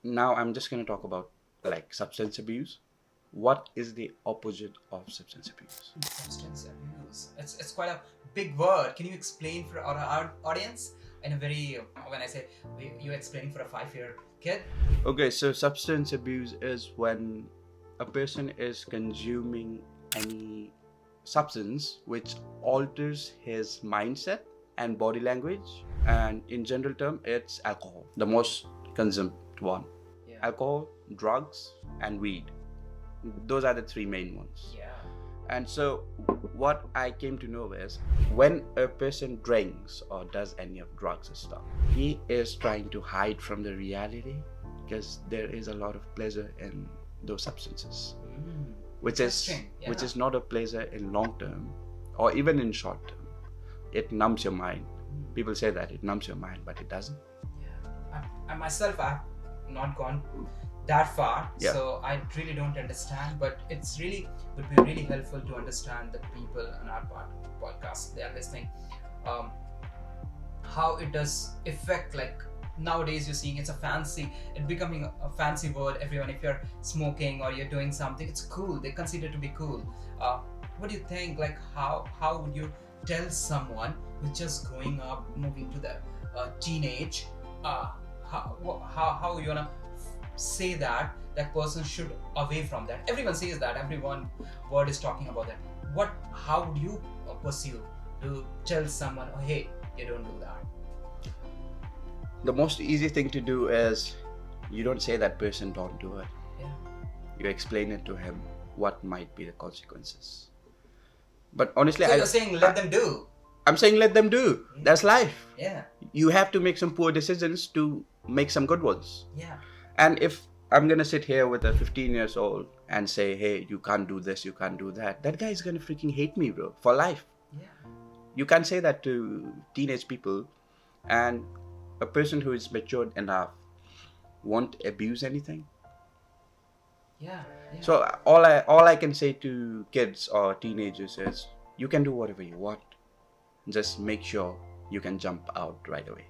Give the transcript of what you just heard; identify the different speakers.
Speaker 1: Now I'm just going to talk about like substance abuse. What is the opposite of substance abuse?
Speaker 2: Substance abuse. It's quite a big word. Can you explain for our audience in a very when I say you explaining for a 5-year kid?
Speaker 1: Okay, so substance abuse is when a person is consuming any substance which alters his mindset and body language. And in general term, it's alcohol, the most consumed one.
Speaker 2: Yeah.
Speaker 1: Alcohol, drugs, and weed. Those are the three main ones.
Speaker 2: Yeah.
Speaker 1: And so, what I came to know is when a person drinks or does any of drugs or stuff, he is trying to hide from the reality because there is a lot of pleasure in those substances, which is
Speaker 2: Interesting, yeah.
Speaker 1: not a pleasure in long term or even in short term. It numbs your mind. People say that it numbs your mind, but it doesn't.
Speaker 2: Yeah. I myself, I've not gone that far,
Speaker 1: Yeah.
Speaker 2: so I really don't understand. But it's really would be really helpful to understand the people on our podcast they are listening, how it does affect. Like nowadays, you're seeing it becoming a fancy word. Everyone, if you're smoking or you're doing something, it's cool. They consider it to be cool. What do you think? Like how would you tell someone who's just growing up, moving to the teenage? How you wanna say that person should away from that? Everyone says that. Everyone word is talking about that. How would you pursue to tell someone, oh, hey, you don't do that?
Speaker 1: The most easy thing to do is you don't say that person don't do it.
Speaker 2: Yeah.
Speaker 1: You explain it to him what might be the consequences. But honestly,
Speaker 2: So you're saying let them do.
Speaker 1: I'm saying let them do. That's life.
Speaker 2: Yeah.
Speaker 1: You have to make some poor decisions to make some good ones.
Speaker 2: Yeah.
Speaker 1: And if I'm gonna sit here with a 15 years old and say, hey, you can't do this, you can't do that, that guy is gonna freaking hate me, bro, for life.
Speaker 2: Yeah.
Speaker 1: You can't say that to teenage people. And a person who is matured enough won't abuse anything.
Speaker 2: Yeah.
Speaker 1: So all I can say to kids or teenagers is you can do whatever you want. Just make sure you can jump out right away.